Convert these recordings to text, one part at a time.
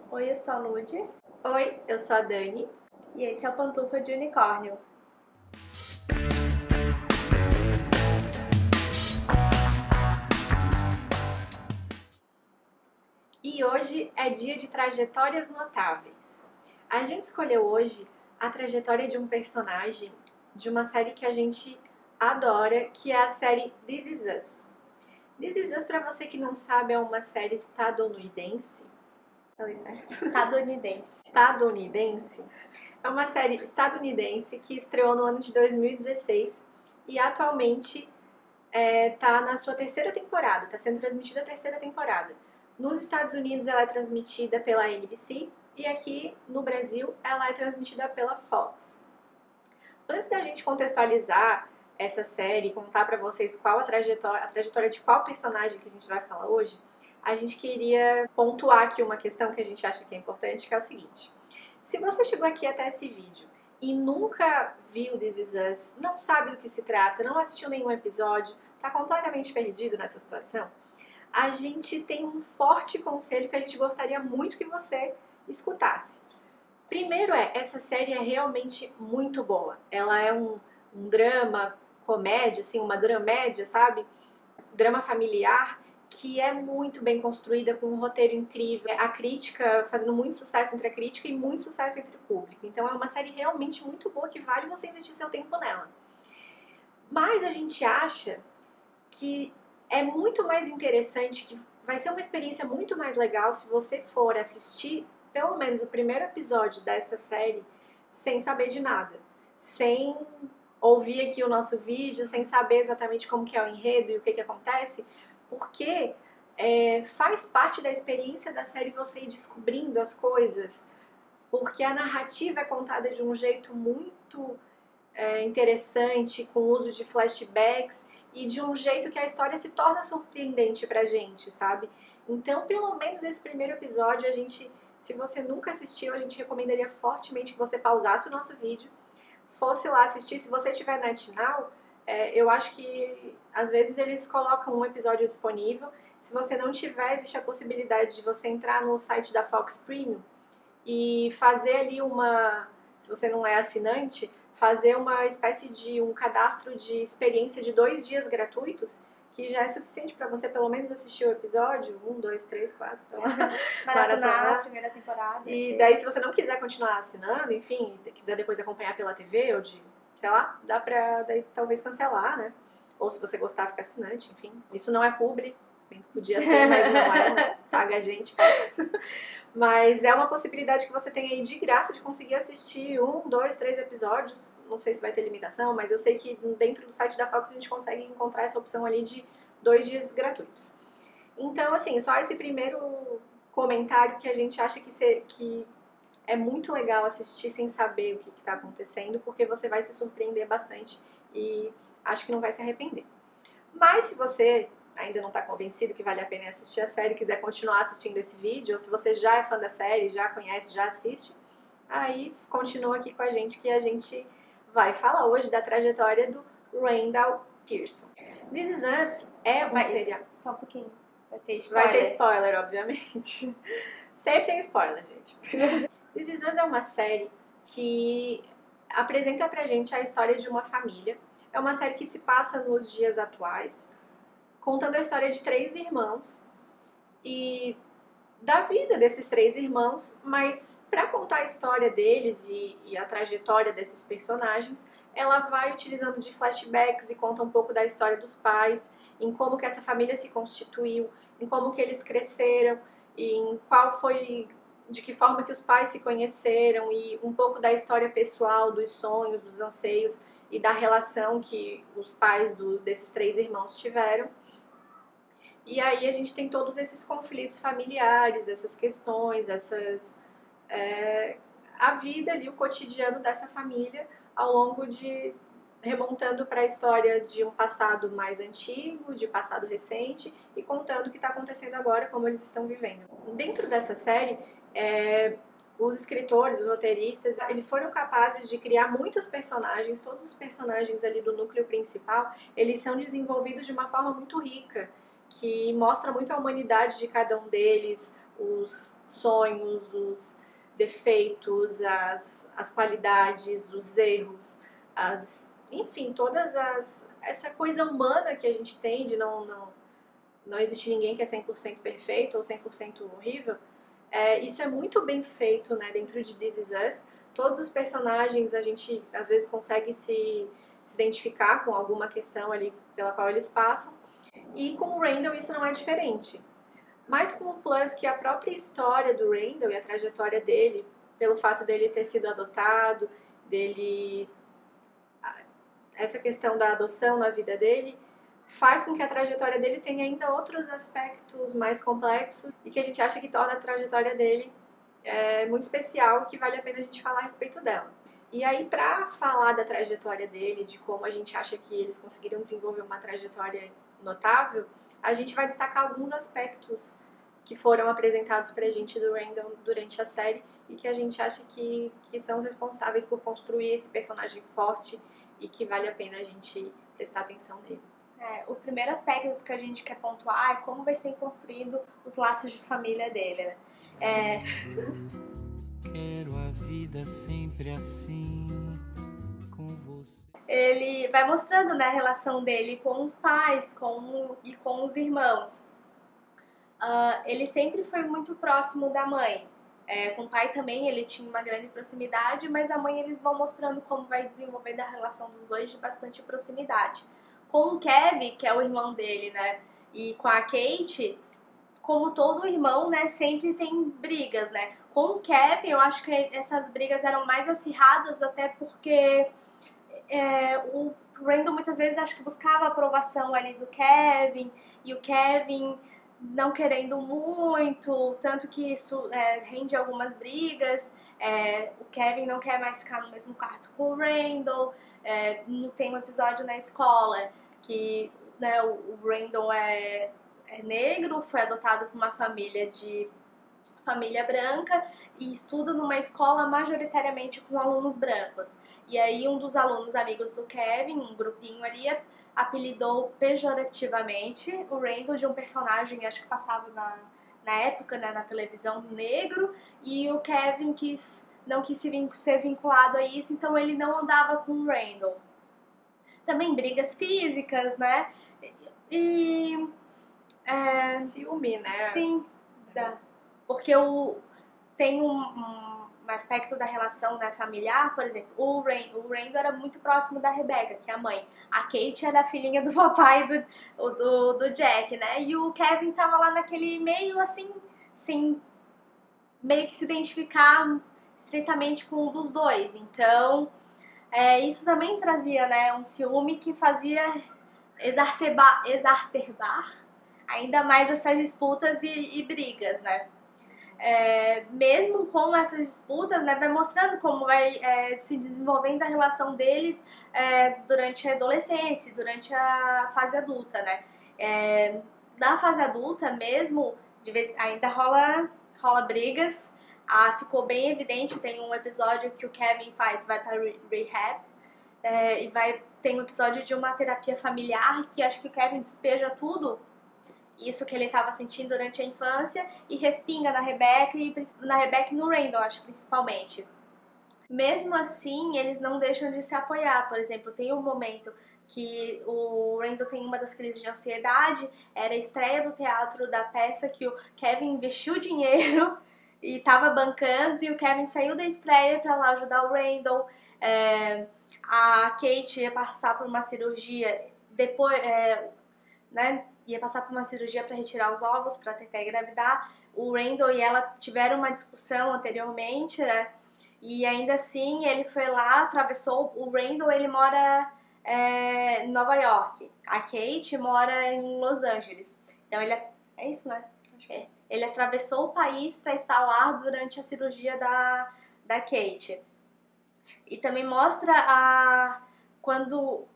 Oi, eu sou a Lude Oi, eu sou a Dani. e esse é o Pantufa de Unicórnio. E hoje é dia de trajetórias notáveis. A gente escolheu hoje a trajetória de um personagem de uma série que a gente adora, que é a série This Is Us. This Is Us, para você que não sabe, é uma série estadunidense. Falei certo? Estadunidense. Estadunidense. É uma série estadunidense que estreou no ano de 2016 e atualmente tá na sua terceira temporada, está sendo transmitida a terceira temporada. Nos Estados Unidos ela é transmitida pela NBC e aqui no Brasil ela é transmitida pela Fox. Antes da gente contextualizar essa série, contar para vocês qual a trajetória de qual personagem que a gente vai falar hoje, a gente queria pontuar aqui uma questão que a gente acha que é importante, que é o seguinte. Se você chegou aqui até esse vídeo e nunca viu This Is Us, não sabe do que se trata, não assistiu nenhum episódio, está completamente perdido nessa situação, a gente tem um forte conselho que a gente gostaria muito que você escutasse. Primeiro essa série é realmente muito boa. Ela é um drama, comédia, assim, uma dramédia, sabe? Drama familiar, que é muito bem construída, com um roteiro incrível. A crítica fazendo muito sucesso entre a crítica e muito sucesso entre o público. Então é uma série realmente muito boa que vale você investir seu tempo nela. Mas a gente acha que é muito mais interessante, que vai ser uma experiência muito mais legal se você for assistir pelo menos o primeiro episódio dessa série sem saber de nada, sem ouvir aqui o nosso vídeo, sem saber exatamente como que é o enredo e o que que acontece, porque faz parte da experiência da série você ir descobrindo as coisas, porque a narrativa é contada de um jeito muito interessante, com o uso de flashbacks e de um jeito que a história se torna surpreendente pra gente, sabe? Então, pelo menos esse primeiro episódio, se você nunca assistiu, a gente recomendaria fortemente que você pausasse o nosso vídeo, fosse lá assistir. Se você tiver na NetNow, eu acho que às vezes eles colocam um episódio disponível. Se você não tiver, existe a possibilidade de você entrar no site da Fox Premium e fazer ali se você não é assinante, fazer uma espécie de um cadastro de experiência de 2 dias gratuitos, que já é suficiente para você pelo menos assistir o episódio, 1, 2, 3, 4, sei lá, Maratonar a primeira temporada. E daí, se você não quiser continuar assinando, enfim, quiser depois acompanhar pela TV ou sei lá, dá pra daí talvez cancelar, né? Ou se você gostar, ficar assinante, enfim. Isso não é publi, bem que podia ser, mas não é, paga a gente, faz. Mas é uma possibilidade que você tem aí de graça de conseguir assistir 1, 2, 3 episódios. Não sei se vai ter limitação, mas eu sei que dentro do site da Fox a gente consegue encontrar essa opção ali de 2 dias gratuitos. Então, assim, só esse primeiro comentário que a gente acha que é muito legal assistir sem saber o que está acontecendo, porque você vai se surpreender bastante e acho que não vai se arrepender. Mas se você ainda não está convencido que vale a pena assistir a série, quiser continuar assistindo esse vídeo, ou se você já é fã da série, já conhece, já assiste, aí continua aqui com a gente que a gente vai falar hoje da trajetória do Randall Pearson. This Is Us é um seriado. Só um pouquinho. Vai ter spoiler. Vai ter spoiler, obviamente. Sempre tem spoiler, gente. This Is Us é uma série que apresenta pra gente a história de uma família. É uma série que se passa nos dias atuais, contando a história de 3 irmãos e da vida desses 3 irmãos, mas para contar a história deles e a trajetória desses personagens, ela vai utilizando de flashbacks e conta um pouco da história dos pais, em como que essa família se constituiu, em como que eles cresceram, em de que forma que os pais se conheceram e um pouco da história pessoal, dos sonhos, dos anseios e da relação que os pais desses 3 irmãos tiveram. E aí a gente tem todos esses conflitos familiares, essas questões, a vida ali, o cotidiano dessa família ao longo remontando para a história de um passado mais antigo, de passado recente e contando o que está acontecendo agora, como eles estão vivendo. Dentro dessa série, os escritores, os roteiristas, eles foram capazes de criar muitos personagens, todos os personagens ali do núcleo principal, eles são desenvolvidos de uma forma muito rica, que mostra muito a humanidade de cada um deles, sonhos, os defeitos, as qualidades, os erros, enfim, essa coisa humana que a gente tem de não existe ninguém que é 100% perfeito ou 100% horrível. Isso é muito bem feito, né, dentro de This Is Us. Todos os personagens a gente às vezes consegue se identificar com alguma questão ali pela qual eles passam. E com o Randall isso não é diferente. Mas com o plus que a própria história do Randall e a trajetória dele, pelo fato dele ter sido adotado, essa questão da adoção na vida dele, faz com que a trajetória dele tenha ainda outros aspectos mais complexos e que a gente acha que torna a trajetória dele muito especial e que vale a pena a gente falar a respeito dela. E aí, para falar da trajetória dele, de como a gente acha que eles conseguiram desenvolver uma trajetória notável, a gente vai destacar alguns aspectos que foram apresentados pra gente do Randall durante a série e que a gente acha que são os responsáveis por construir esse personagem forte e que vale a pena a gente prestar atenção nele. O primeiro aspecto que a gente quer pontuar é como vai ser construído os laços de família dele, né? Quero a vida sempre assim com você. Ele vai mostrando, né, a relação dele com os pais e com os irmãos. Ele sempre foi muito próximo da mãe. Com o pai também ele tinha uma grande proximidade, mas a mãe eles vão mostrando como vai desenvolvendo a relação dos dois de bastante proximidade. Com o Kevin, que é o irmão dele, né, e com a Kate, como todo irmão, né, sempre tem brigas, né. Com o Kevin, eu acho que essas brigas eram mais acirradas, até porque o Randall muitas vezes acho que buscava a aprovação ali do Kevin, e o Kevin não querendo muito, tanto que isso rende algumas brigas. O Kevin não quer mais ficar no mesmo quarto com o Randall. Tem um episódio na escola que, né, o Randall é negro, foi adotado por uma família branca e estuda numa escola majoritariamente com alunos brancos. E aí um dos alunos amigos do Kevin, um grupinho ali, apelidou pejorativamente o Randall de um personagem, acho que passava na época, né, na televisão, negro, e o Kevin não quis ser vinculado a isso, então ele não andava com o Randall. Também brigas físicas, né? Ciúme, né? Sim, porque tem um aspecto da relação, né, familiar, por exemplo, o Randall era muito próximo da Rebecca, que é a mãe. A Kate era a filhinha do papai do Jack, né? E o Kevin tava lá naquele meio assim, sem meio que se identificar estritamente com um dos dois. Então, isso também trazia, né, um ciúme que fazia exacerbar ainda mais essas disputas e brigas, né? Mesmo com essas disputas, né, vai mostrando como vai se desenvolvendo a relação deles durante a adolescência, durante a fase adulta, né? Na fase adulta mesmo, ainda rola brigas. Ficou bem evidente, tem um episódio que o Kevin vai para rehab, e tem um episódio de uma terapia familiar que acho que o Kevin despeja tudo isso que ele estava sentindo durante a infância e respinga na Rebecca e no Randall, acho, principalmente. Mesmo assim, eles não deixam de se apoiar. Por exemplo, tem um momento que o Randall tem uma das crises de ansiedade, era a estreia do teatro da peça que o Kevin investiu dinheiro e estava bancando, e o Kevin saiu da estreia para lá ajudar o Randall. A Kate ia passar por uma cirurgia depois, né? Ia passar por uma cirurgia para retirar os óvulos, para tentar engravidar. O Randall e ela tiveram uma discussão anteriormente, né? E ainda assim ele foi lá, atravessou. O Randall, ele mora em Nova York. A Kate mora em Los Angeles. Então é isso, né? Ele atravessou o país para estar lá durante a cirurgia da Kate. E também mostra quando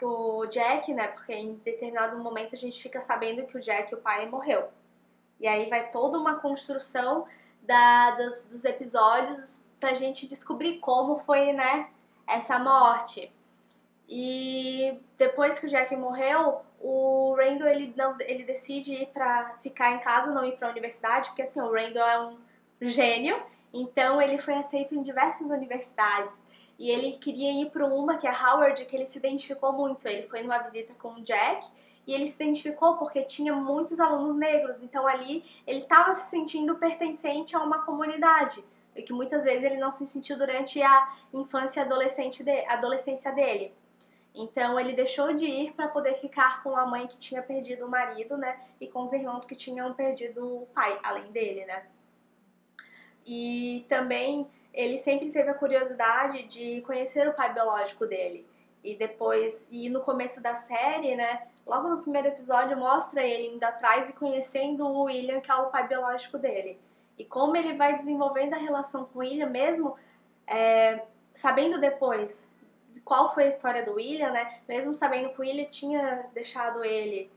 o Jack, né? Porque em determinado momento a gente fica sabendo que o Jack, o pai, morreu. E aí vai toda uma construção dos episódios pra gente descobrir como foi, né, essa morte. E depois que o Jack morreu, o Randall ele decide ficar em casa, não ir pra universidade, porque assim, o Randall gênio, então ele foi aceito em diversas universidades. E ele queria ir para uma, que é Howard, que ele se identificou muito. Ele foi numa visita com o Jack e ele se identificou porque tinha muitos alunos negros. Então ali ele estava se sentindo pertencente a uma comunidade, e que muitas vezes ele não se sentiu durante a infância e adolescência dele. Então ele deixou de ir para poder ficar com a mãe que tinha perdido o marido, né? E com os irmãos que tinham perdido o pai, além dele, né? E também ele sempre teve a curiosidade de conhecer o pai biológico dele. E depois, e no começo da série, né? Logo no primeiro episódio mostra ele indo atrás e conhecendo o William, que é o pai biológico dele. E como ele vai desenvolvendo a relação com o William, mesmo sabendo depois qual foi a história do William, né? Mesmo sabendo que o William tinha deixado ele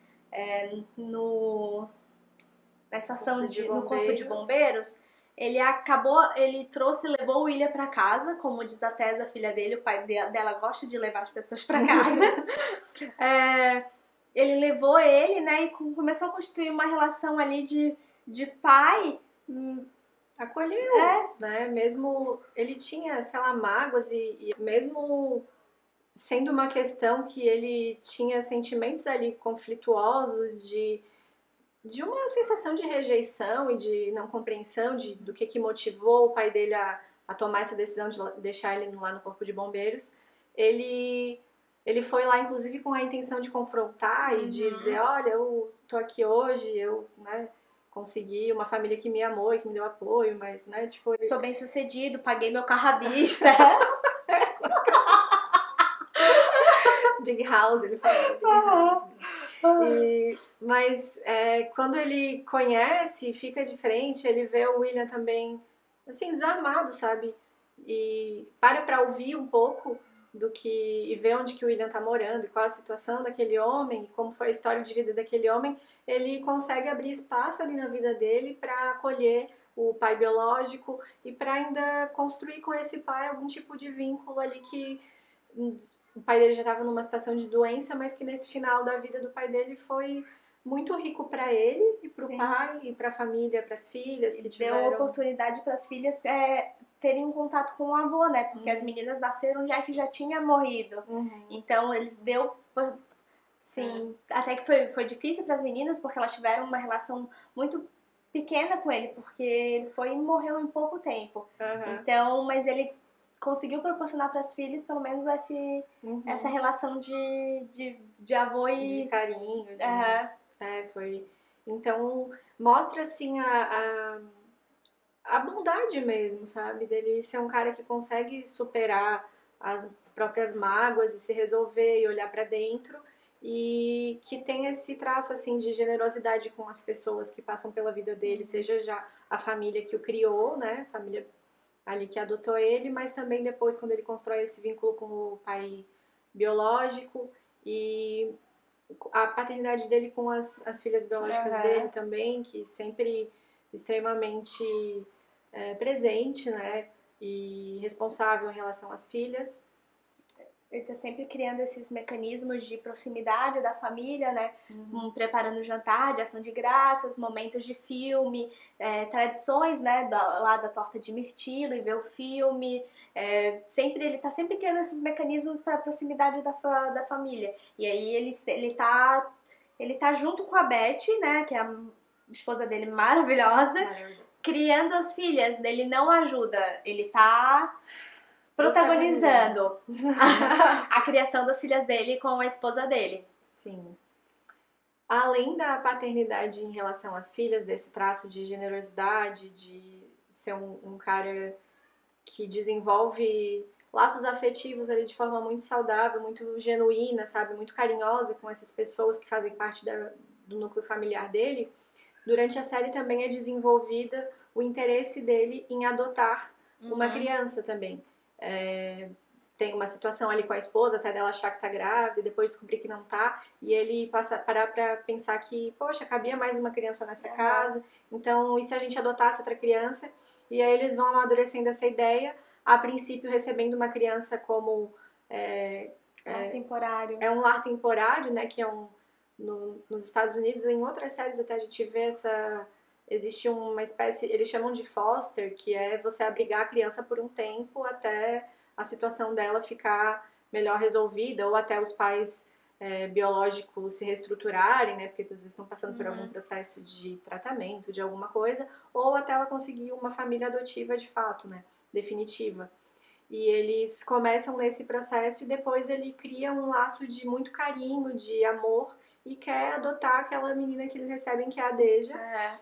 no na estação no corpo de bombeiros, ele trouxe e levou o William para casa, como diz a Tessa, a filha dele, o pai dela gosta de levar as pessoas para casa. Ele levou ele, né, e começou a constituir uma relação ali de pai. Acolheu, né? Mesmo ele tinha, sei lá, mágoas e mesmo sendo uma questão que ele tinha sentimentos ali conflituosos de uma sensação de rejeição e de não compreensão do que motivou o pai dele a tomar essa decisão de deixar ele lá no corpo de bombeiros. Ele foi lá, inclusive, com a intenção de confrontar e de dizer, olha, eu tô aqui hoje, eu, né, consegui uma família que me amou e que me deu apoio, mas, né, tipo... Sou bem sucedido, paguei meu carro à vista. Big House, ele falou. Big House. Mas quando ele conhece, fica diferente, ele vê o William também, assim, desarmado, sabe? E para ouvir um pouco e ver onde que o William tá morando e qual a situação daquele homem, e como foi a história de vida daquele homem, ele consegue abrir espaço ali na vida dele para acolher o pai biológico e para ainda construir com esse pai algum tipo de vínculo ali que o pai dele já estava numa situação de doença, mas que nesse final da vida do pai dele foi muito rico para ele e para o pai e para a família, para as filhas que tiveram. Deu oportunidade para as filhas terem um contato com o avô, né? Porque as meninas nasceram já que já tinha morrido. Então ele deu, sim, até que foi difícil para as meninas porque elas tiveram uma relação muito pequena com ele, porque ele foi e morreu em pouco tempo. Então, mas ele conseguiu proporcionar para as filhas pelo menos essa relação de avô e de carinho, foi. Então mostra assim a bondade mesmo, sabe, dele ser um cara que consegue superar as próprias mágoas e se resolver e olhar para dentro, e que tem esse traço assim de generosidade com as pessoas que passam pela vida dele, seja já a família que o criou, né, a família ali que adotou ele, mas também depois quando ele constrói esse vínculo com o pai biológico e a paternidade dele com as filhas biológicas dele também, que sempre extremamente presente, né, e responsável em relação às filhas. Ele tá sempre criando esses mecanismos de proximidade da família, né? Preparando jantar, de ação de graças, momentos de filme, tradições, né? Lá da torta de mirtilo e ver o filme. Ele tá sempre criando esses mecanismos para a proximidade da família. E aí ele tá junto com a Beth, né? Que é a esposa dele maravilhosa, criando as filhas. Ele não ajuda, ele tá protagonizando a criação das filhas dele com a esposa dele. Sim. Além da paternidade em relação às filhas, desse traço de generosidade, de ser um cara que desenvolve laços afetivos ali de forma muito saudável, muito genuína, sabe, muito carinhosa com essas pessoas que fazem parte do núcleo familiar dele, durante a série também é desenvolvida o interesse dele em adotar uma criança também. Tem uma situação ali com a esposa, até dela achar que tá grávida, depois descobrir que não tá, e ele passa a parar pra pensar que, poxa, cabia mais uma criança nessa casa, então e se a gente adotasse outra criança? E aí eles vão amadurecendo essa ideia, a princípio recebendo uma criança como lar temporário. É um lar temporário, né, que é nos Estados Unidos, em outras séries até a gente vê existe uma espécie, eles chamam de foster, que é você abrigar a criança por um tempo até a situação dela ficar melhor resolvida, ou até os pais biológicos se reestruturarem, né, porque às vezes estão passando por algum processo de tratamento, de alguma coisa, ou até ela conseguir uma família adotiva de fato, né, definitiva. E eles começam nesse processo e depois ele cria um laço de muito carinho, de amor, e quer adotar aquela menina que eles recebem, que é a Deja.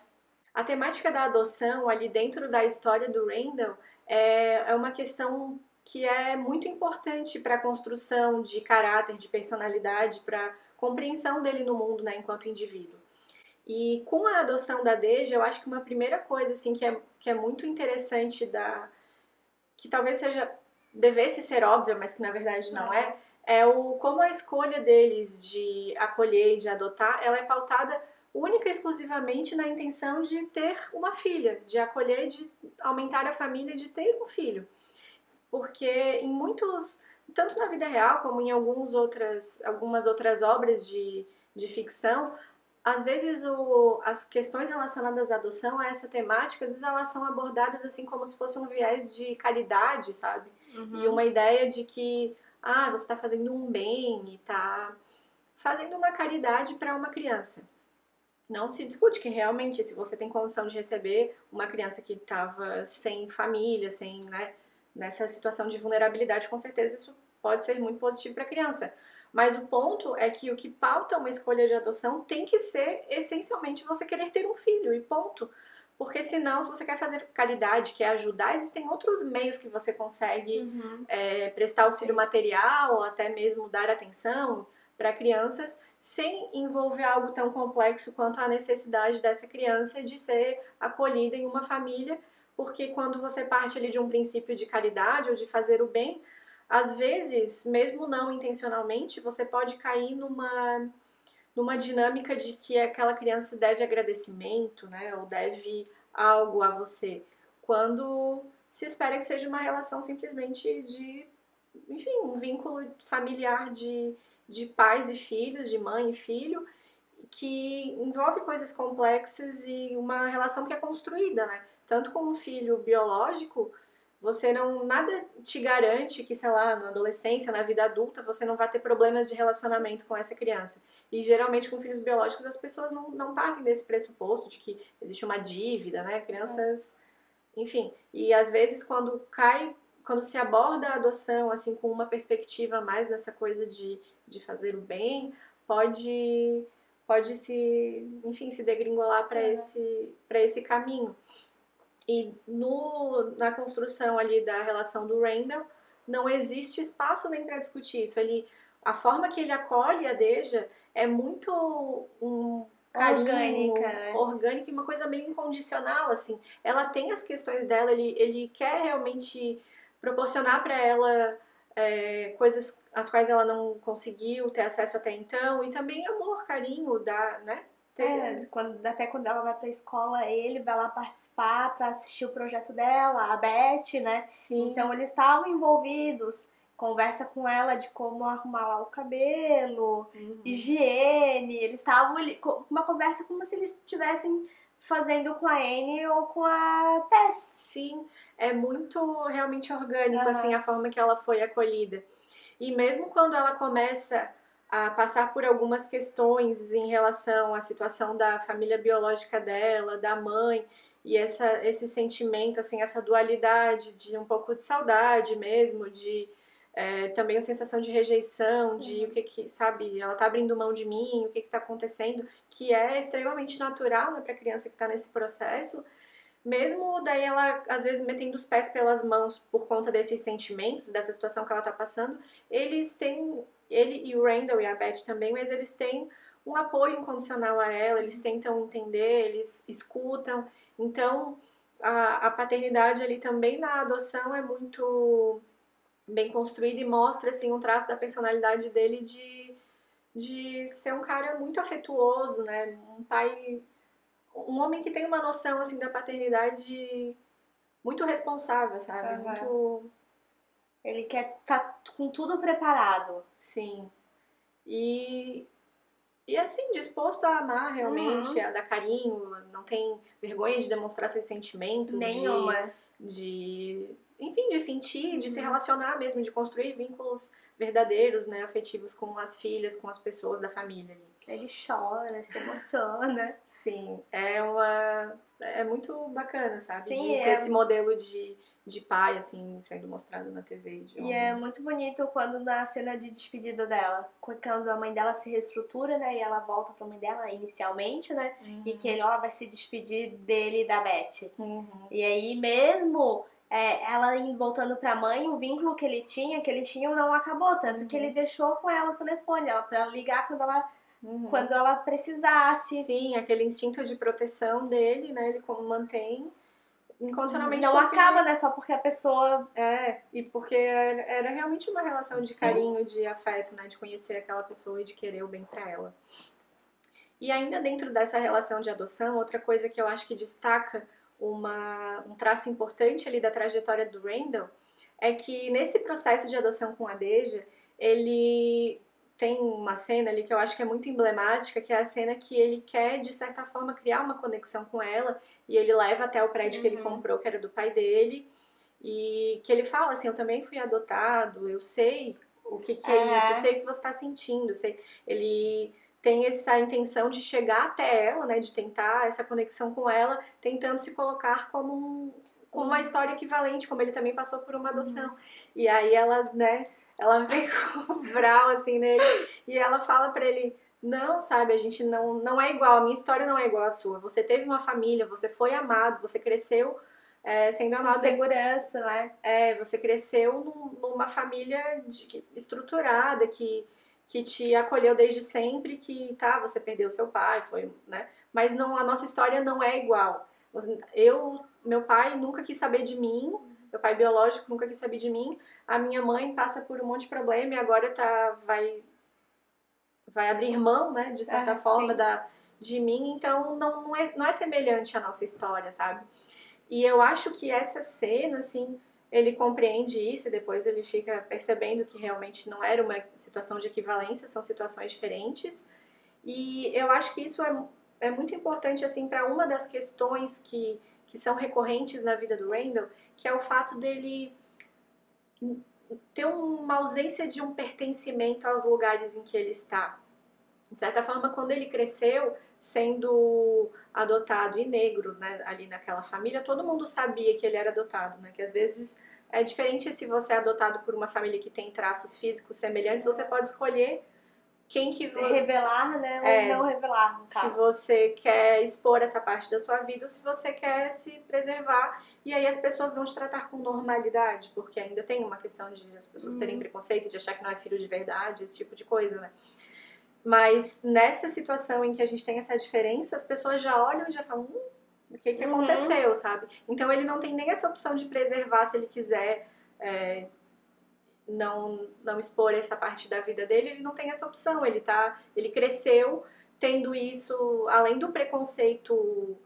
A temática da adoção ali dentro da história do Randall é uma questão que é muito importante para a construção de caráter, de personalidade, para a compreensão dele no mundo, né, enquanto indivíduo. E com a adoção da Deja, eu acho que uma primeira coisa assim que é muito interessante que talvez devesse ser óbvia, mas que na verdade não é como a escolha deles de acolher e de adotar, ela é pautada única e exclusivamente na intenção de ter uma filha, de acolher, de aumentar a família, de ter um filho. Porque em muitos, tanto na vida real como em algumas outras obras de ficção, às vezes as questões relacionadas à adoção, a essa temática, às vezes elas são abordadas assim como se fosse um viés de caridade, sabe? E uma ideia de que, você está fazendo um bem e está fazendo uma caridade para uma criança. Não se discute que realmente, se você tem condição de receber uma criança que estava sem família, sem, né, nessa situação de vulnerabilidade, com certeza isso pode ser muito positivo para a criança. Mas o ponto é que o que pauta uma escolha de adoção tem que ser, essencialmente, você querer ter um filho, e ponto. Porque senão, se você quer fazer caridade, quer ajudar, existem outros meios que você consegue prestar auxílio material, ou até mesmo dar atenção para crianças, sem envolver algo tão complexo quanto a necessidade dessa criança de ser acolhida em uma família, porque quando você parte ali de um princípio de caridade ou de fazer o bem, às vezes, mesmo não intencionalmente, você pode cair numa dinâmica de que aquela criança deve agradecimento, né, ou deve algo a você, quando se espera que seja uma relação simplesmente de, enfim, um vínculo familiar de pais e filhos, de mãe e filho, que envolve coisas complexas e uma relação que é construída, né? Tanto com um filho biológico, nada te garante que, sei lá, na adolescência, na vida adulta, você não vai ter problemas de relacionamento com essa criança. E geralmente com filhos biológicos as pessoas não partem desse pressuposto de que existe uma dívida, né? Crianças, enfim. E às vezes quando se aborda a adoção assim com uma perspectiva mais nessa coisa de fazer o bem, pode se degringolar para esse caminho. E na construção ali da relação do Randall, não existe espaço nem para discutir isso. A forma que ele acolhe a Deja é muito carinho, orgânica e uma coisa meio incondicional, assim. Ela tem as questões dela, ele quer realmente proporcionar para ela coisas às quais ela não conseguiu ter acesso até então, e também amor, carinho, né? Até quando ela vai pra escola, ele vai lá participar pra assistir o projeto dela, a Beth, né? Sim. Então eles estavam envolvidos, conversa com ela de como arrumar lá o cabelo, higiene, eles estavam com uma conversa como se eles estivessem fazendo com a Anne ou com a Tess. Sim, é muito realmente orgânico, assim, a forma que ela foi acolhida. E mesmo quando ela começa a passar por algumas questões em relação à situação da família biológica dela, da mãe, e esse sentimento, assim, essa dualidade de um pouco de saudade mesmo, de também a sensação de rejeição, de o que, sabe, ela tá abrindo mão de mim, o que tá acontecendo, que é extremamente natural, né, pra criança que tá nesse processo. Mesmo daí ela, às vezes, metendo os pés pelas mãos por conta desses sentimentos, dessa situação que ela tá passando, ele e o Randall e a Beth também, mas eles têm um apoio incondicional a ela, eles tentam entender, eles escutam. Então, a paternidade ali também na adoção é muito bem construída e mostra, assim, um traço da personalidade dele de ser um cara muito afetuoso, né? Um homem que tem uma noção, assim, da paternidade muito responsável, sabe? Muito... Ele quer estar com tudo preparado. Sim. E E assim, disposto a amar realmente, a dar carinho, não tem vergonha de demonstrar seus sentimentos, Nenhuma. enfim, de sentir, de se relacionar mesmo, de construir vínculos verdadeiros, né, afetivos com as filhas, com as pessoas da família ali. Ele chora, se emociona. Sim, é muito bacana, sabe? Sim, de ter esse modelo de pai, assim, sendo mostrado na TV. E é muito bonito quando na cena de despedida dela, quando a mãe dela se reestrutura, né, e ela volta pra mãe dela inicialmente, né, e que ela vai se despedir dele e da Beth. E aí mesmo ela voltando pra mãe, o vínculo que eles tinham não acabou, tanto que ele deixou com ela o telefone, ela pra ligar quando ela precisasse. Sim, aquele instinto de proteção dele, né, ele como mantém incondicionalmente. Não acaba, né, só porque a pessoa... E porque era realmente uma relação de carinho, de afeto, né, de conhecer aquela pessoa e de querer o bem pra ela. E ainda dentro dessa relação de adoção, outra coisa que eu acho que destaca um traço importante ali da trajetória do Randall é que nesse processo de adoção com a Deja, ele tem uma cena ali que eu acho que é muito emblemática, que é a cena que ele quer, de certa forma, criar uma conexão com ela, e ele leva até o prédio que ele comprou, que era do pai dele, e que ele fala assim, eu também fui adotado, eu sei o que é isso, eu sei o que você está sentindo, ele tem essa intenção de chegar até ela, né, de tentar essa conexão com ela, tentando se colocar como uma história equivalente, como ele também passou por uma adoção. E aí ela, né, ela vem com o brau assim nele e ela fala pra ele, não, sabe, a gente não é igual, a minha história não é igual à sua. Você teve uma família, você foi amado, você cresceu sendo amado. Com segurança, né? Você cresceu numa família estruturada, que te acolheu desde sempre, que você perdeu seu pai, foi, né? Mas não, a nossa história não é igual. Meu pai nunca quis saber de mim, meu pai biológico nunca quis saber de mim, a minha mãe passa por um monte de problema e agora vai abrir mão, né, de certa forma, de mim, então não é semelhante à nossa história, sabe? E eu acho que essa cena, assim, ele compreende isso e depois ele fica percebendo que realmente não era uma situação de equivalência, são situações diferentes. E eu acho que isso é muito importante, assim, para uma das questões que são recorrentes na vida do Randall, que é o fato dele ter uma ausência de um pertencimento aos lugares em que ele está. De certa forma, quando ele cresceu sendo adotado e negro, né, ali naquela família, todo mundo sabia que ele era adotado, né? Que às vezes é diferente se você é adotado por uma família que tem traços físicos semelhantes, você pode escolher quem que revelar, né, ou não revelar, no caso. Se você quer expor essa parte da sua vida ou se você quer se preservar, e aí as pessoas vão te tratar com normalidade, porque ainda tem uma questão de as pessoas terem preconceito, de achar que não é filho de verdade, esse tipo de coisa, né? Mas nessa situação em que a gente tem essa diferença, as pessoas já olham e já falam, o que aconteceu, sabe? Então ele não tem nem essa opção de preservar se ele quiser não expor essa parte da vida dele, ele não tem essa opção. Ele cresceu tendo isso, além do preconceito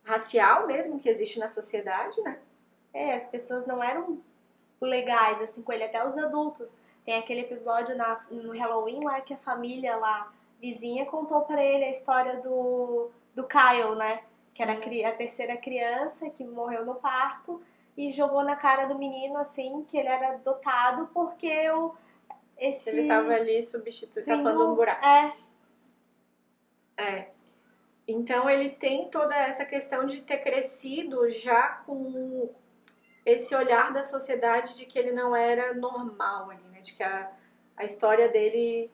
racial mesmo que existe na sociedade, né? As pessoas não eram legais assim com ele, até os adultos. Tem aquele episódio no Halloween lá que a família lá, vizinha, contou pra ele a história do Kyle, né? Que era a terceira criança que morreu no parto e jogou na cara do menino, assim, que ele era adotado porque ele tava ali tapando um buraco. Então ele tem toda essa questão de ter crescido já com esse olhar da sociedade de que ele não era normal ali, né? De que a história dele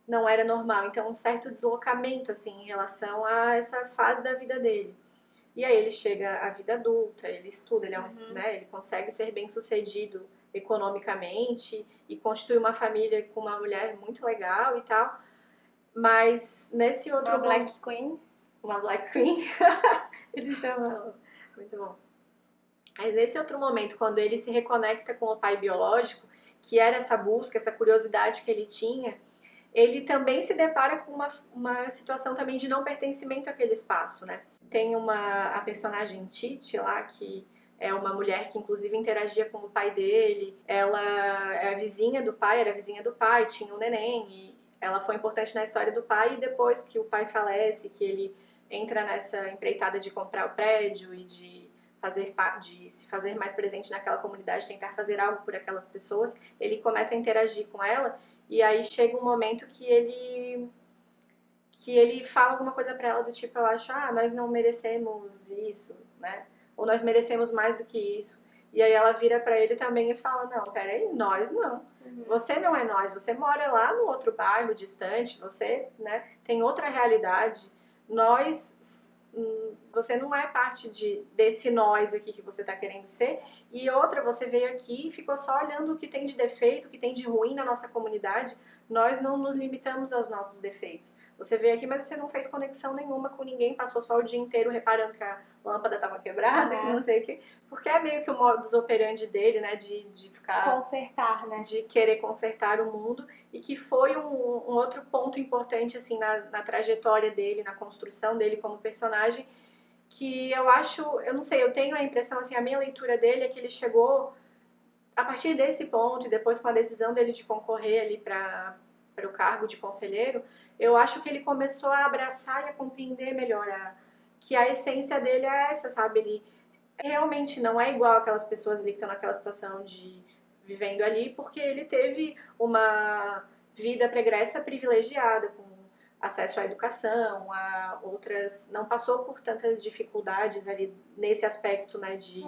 não era normal. Então um certo deslocamento, assim, em relação a essa fase da vida dele. E aí ele chega à vida adulta, ele estuda, ele ele consegue ser bem sucedido economicamente e constitui uma família com uma mulher muito legal e tal. Mas nesse outro... Uma Black Queen. Uma Black Queen. Ele chama ela. Muito bom. Mas nesse outro momento, quando ele se reconecta com o pai biológico, que era essa busca, essa curiosidade que ele tinha, ele também se depara com uma situação também de não pertencimento àquele espaço, né? Tem a personagem Titi lá, que é uma mulher que inclusive interagia com o pai dele. Ela é a vizinha do pai, era a vizinha do pai, tinha um neném. E ela foi importante na história do pai, e depois que o pai falece, que ele entra nessa empreitada de comprar o prédio e de se fazer mais presente naquela comunidade, tentar fazer algo por aquelas pessoas, ele começa a interagir com ela, e aí chega um momento que ele fala alguma coisa pra ela do tipo, eu acho, nós não merecemos isso, né? Ou nós merecemos mais do que isso. E aí ela vira pra ele também e fala, não, peraí, nós não. Você não é nós, você mora lá no outro bairro distante, você, né, tem outra realidade. Você não é parte desse nós aqui que você tá querendo ser. E outra, você veio aqui e ficou só olhando o que tem de defeito, o que tem de ruim na nossa comunidade. Nós não nos limitamos aos nossos defeitos. Você veio aqui, mas você não fez conexão nenhuma com ninguém, passou só o dia inteiro reparando que a lâmpada estava quebrada, que não sei o quê. Porque é meio que o modus operandi dele, né, de ficar... Consertar, né? De querer consertar o mundo, e que foi um outro ponto importante, assim, na trajetória dele, na construção dele como personagem, que eu acho, eu não sei, eu tenho a impressão, assim, a minha leitura dele é que ele chegou, a partir desse ponto, e depois com a decisão dele de concorrer ali para o cargo de conselheiro, eu acho que ele começou a abraçar e a compreender melhor que a essência dele é essa, sabe? Ele realmente não é igual aquelas pessoas ali que estão naquela situação de vivendo ali, porque ele teve uma vida pregressa privilegiada, com acesso à educação, a outras... Não passou por tantas dificuldades ali nesse aspecto, né, de...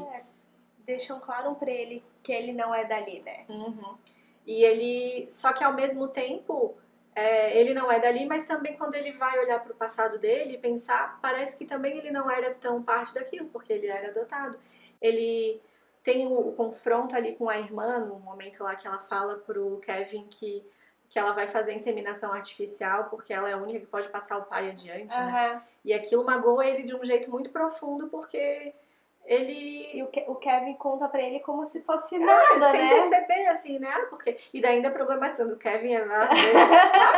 Deixam claro pra ele que ele não é dali, né? E ele... Só que ao mesmo tempo... ele não é dali, mas também quando ele vai olhar para o passado dele e pensar, parece que também ele não era tão parte daquilo, porque ele era adotado. Ele tem o confronto ali com a irmã, no momento lá que ela fala pro Kevin que ela vai fazer inseminação artificial, porque ela é a única que pode passar o pai adiante, né? E aquilo magoa ele de um jeito muito profundo, porque ele... E o Kevin conta pra ele como se fosse nada, sem né? perceber, assim, né? Porque... E daí ainda problematizando, o Kevin é nada.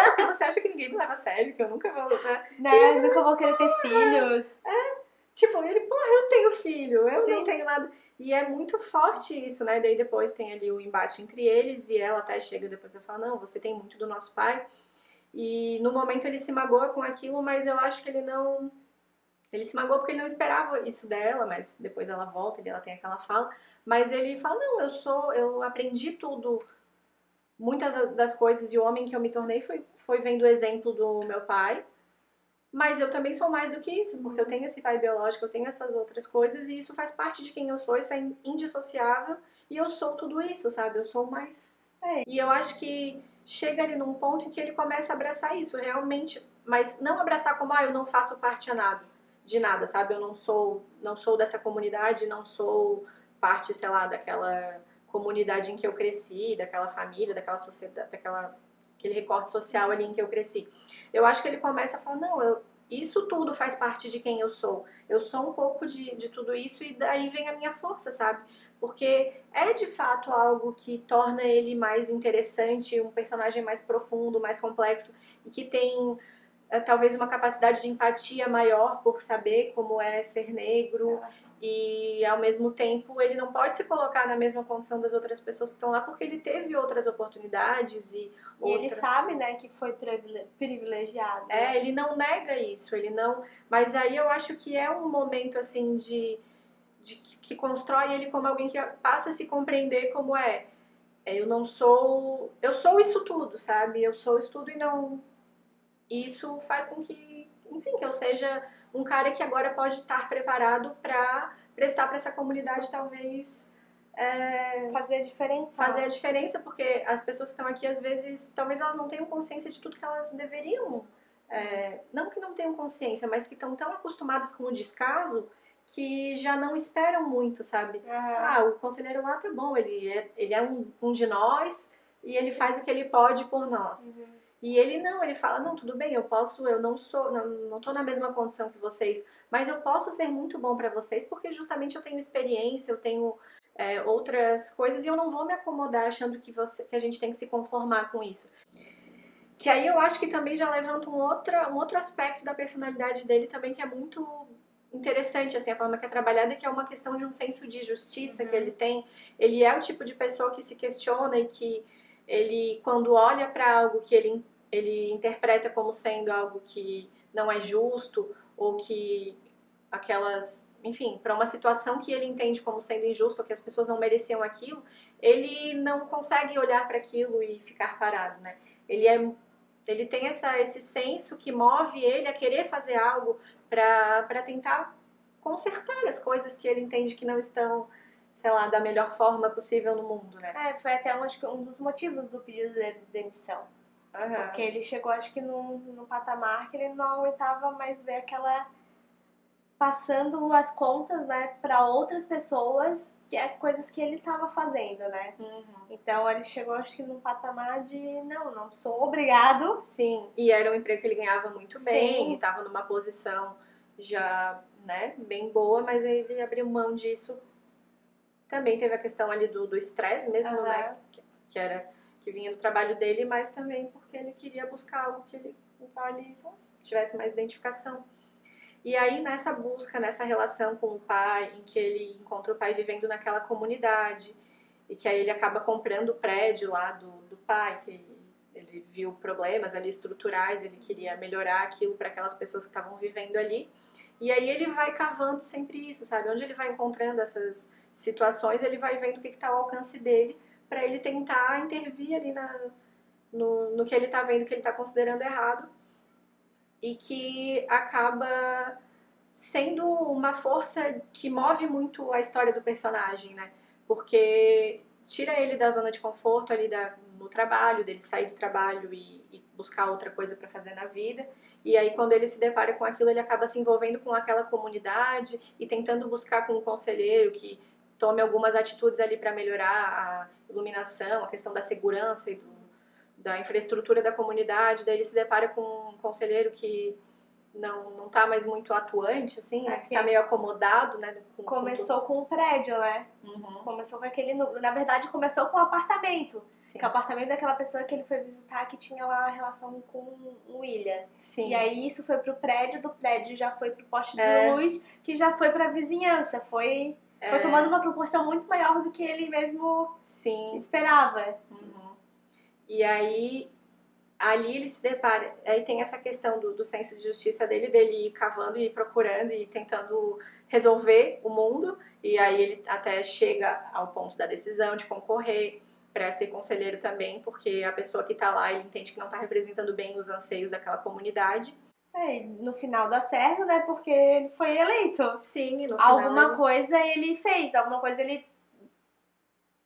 Porque você acha que ninguém me leva a sério, que eu nunca vou, Né? Nunca vou querer ter filhos. Tipo, ele, porra, eu tenho filho, eu não tenho nada. E é muito forte isso, né? Daí depois tem ali o embate entre eles, e ela até chega depois e fala, não, você tem muito do nosso pai. E no momento ele se magoa com aquilo, mas eu acho que ele não... Ele se magoou porque ele não esperava isso dela, mas depois ela volta e ela tem aquela fala. Mas ele fala, não, eu aprendi tudo, muitas das coisas, e o homem que eu me tornei foi vendo o exemplo do meu pai. Mas eu também sou mais do que isso, porque eu tenho esse pai biológico, eu tenho essas outras coisas, e isso faz parte de quem eu sou, isso é indissociável, e eu sou tudo isso, sabe? Eu sou mais... E eu acho que chega ali num ponto em que ele começa a abraçar isso, realmente, mas não abraçar como, eu não faço parte de nada, sabe? Eu não sou dessa comunidade, não sou parte, sei lá, daquela comunidade em que eu cresci, daquela família, daquela sociedade, aquele recorte social ali em que eu cresci. Eu acho que ele começa a falar, não, isso tudo faz parte de quem eu sou um pouco de tudo isso, e daí vem a minha força, sabe? Porque é de fato algo que torna ele mais interessante, um personagem mais profundo, mais complexo, e que tem talvez uma capacidade de empatia maior por saber como é ser negro, e ao mesmo tempo ele não pode se colocar na mesma condição das outras pessoas que estão lá, porque ele teve outras oportunidades e ele sabe, né, que foi privilegiado. Né? Ele não nega isso, ele não... Mas aí eu acho que é um momento, assim, que constrói ele como alguém que passa a se compreender como eu não sou... Eu sou isso tudo, sabe? Eu sou isso tudo, e não... Isso faz com que, enfim, que eu seja um cara que agora pode estar preparado para prestar para essa comunidade, talvez... fazer a diferença. Fazer a diferença, porque as pessoas que estão aqui, às vezes, talvez elas não tenham consciência de tudo que elas deveriam. Não que não tenham consciência, mas que estão tão acostumadas com o descaso que já não esperam muito, sabe? O conselheiro lá tá bom, ele é um de nós, e ele faz o que ele pode por nós. E ele não, ele fala, não, tudo bem, eu não tô na mesma condição que vocês, mas eu posso ser muito bom para vocês, porque justamente eu tenho experiência, eu tenho outras coisas, e eu não vou me acomodar achando que a gente tem que se conformar com isso. Que aí eu acho que também já levanta um outro aspecto da personalidade dele também, que é muito interessante, assim, a forma que é trabalhada, que é uma questão de um senso de justiça que ele tem. Ele é o tipo de pessoa que se questiona, e que ele, quando olha para algo que ele ele interpreta como sendo algo que não é justo, ou que aquelas, enfim, para uma situação que ele entende como sendo injusto, ou que as pessoas não mereciam aquilo, ele não consegue olhar para aquilo e ficar parado, né? Ele tem esse senso que move ele a querer fazer algo para tentar consertar as coisas que ele entende que não estão, sei lá, da melhor forma possível no mundo, né? Foi até acho que um dos motivos do pedido de demissão. Porque ele chegou, acho que num patamar que ele não aguentava mais ver aquela... passando as contas, né, para outras pessoas, que é coisas que ele estava fazendo, né? Então ele chegou, acho que num patamar de não sou obrigado. Sim, e era um emprego que ele ganhava muito bem, Sim. e estava numa posição já, né, bem boa, mas ele abriu mão disso. Também teve a questão ali do estresse mesmo, né, que vinha do trabalho dele, mas também porque ele queria buscar algo que ele tivesse mais identificação. E aí, nessa busca, nessa relação com o pai, em que ele encontra o pai vivendo naquela comunidade, e que aí ele acaba comprando o prédio lá do pai, que ele viu problemas ali estruturais, ele queria melhorar aquilo para aquelas pessoas que estavam vivendo ali. E aí ele vai cavando sempre isso, sabe? Onde ele vai encontrando essas situações, ele vai vendo o que está ao alcance dele, para ele tentar intervir ali no que ele está vendo, que ele está considerando errado, e que acaba sendo uma força que move muito a história do personagem, né? Porque tira ele da zona de conforto ali no trabalho, dele sair do trabalho e buscar outra coisa para fazer na vida. E aí, quando ele se depara com aquilo, ele acaba se envolvendo com aquela comunidade e tentando buscar com um conselheiro que tome algumas atitudes ali para melhorar a iluminação, a questão da segurança e da infraestrutura da comunidade. Daí ele se depara com um conselheiro que não tá mais muito atuante, assim, né? Que tá meio acomodado, né? Começou com o prédio, né? Começou com aquele... Na verdade, começou com o apartamento. Sim. Que é o apartamento daquela pessoa que ele foi visitar, que tinha lá a relação com o William. Sim. E aí isso foi pro prédio, do prédio já foi pro poste de luz, que já foi pra vizinhança. Foi tomando uma proporção muito maior do que ele mesmo esperava. E aí, ali ele se depara, aí tem essa questão do senso de justiça dele ir cavando e procurando e tentando resolver o mundo, e aí ele até chega ao ponto da decisão de concorrer para ser conselheiro também, porque a pessoa que tá lá, ele entende que não tá representando bem os anseios daquela comunidade. No final dá certo, né, porque ele foi eleito. Sim, no final alguma coisa ele fez, alguma coisa ele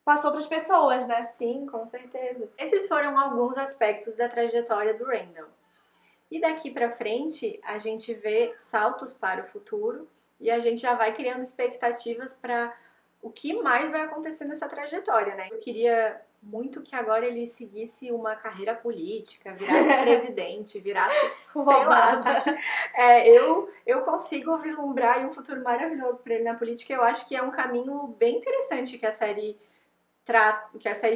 passou para as pessoas, né? Sim, com certeza. Esses foram alguns aspectos da trajetória do Randall. E daqui pra frente, a gente vê saltos para o futuro e a gente já vai criando expectativas para o que mais vai acontecer nessa trajetória, né? Eu queria muito que agora ele seguisse uma carreira política, virasse presidente, virasse, sei lá, sabe? Eu consigo vislumbrar um futuro maravilhoso para ele na política. Eu acho que é um caminho bem interessante que a série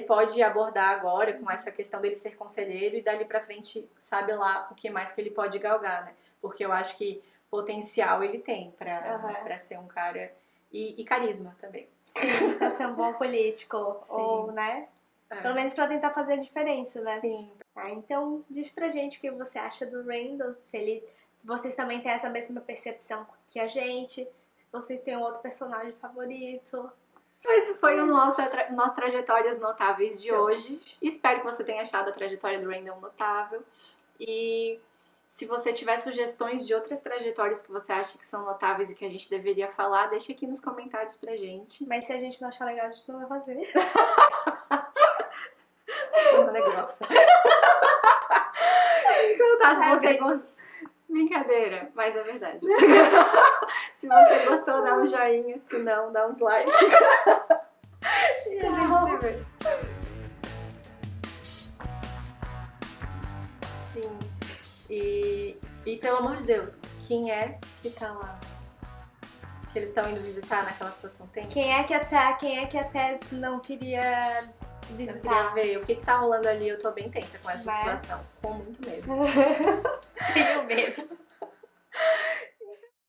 pode abordar agora, com essa questão dele ser conselheiro, e dali pra frente sabe lá o que mais que ele pode galgar, né? Porque eu acho que potencial ele tem pra ser um cara... E carisma também. Sim, pra ser um bom político. Ou, né? Pelo menos pra tentar fazer a diferença, né? Sim. Então, diz pra gente o que você acha do Randall, se vocês também têm essa mesma percepção que a gente, se vocês têm um outro personagem favorito... Esse foi o nosso Trajetórias Notáveis de hoje. Espero que você tenha achado a trajetória do Randall notável. E se você tiver sugestões de outras trajetórias que você acha que são notáveis e que a gente deveria falar, deixa aqui nos comentários pra gente. Mas se a gente não achar legal, a gente não vai fazer. Ela é grossa. Então tá, se você gostou... Brincadeira, mas é verdade. Se você gostou, dá um joinha. Se não, dá uns likes. E a gente se vê. Sim. E pelo amor de Deus, quem é que tá lá? Que eles estão indo visitar naquela situação tensa? Quem é que a Tess não queria visitar? Eu queria ver o que tá rolando ali. Eu tô bem tensa com essa situação. Com muito medo. Tenho medo.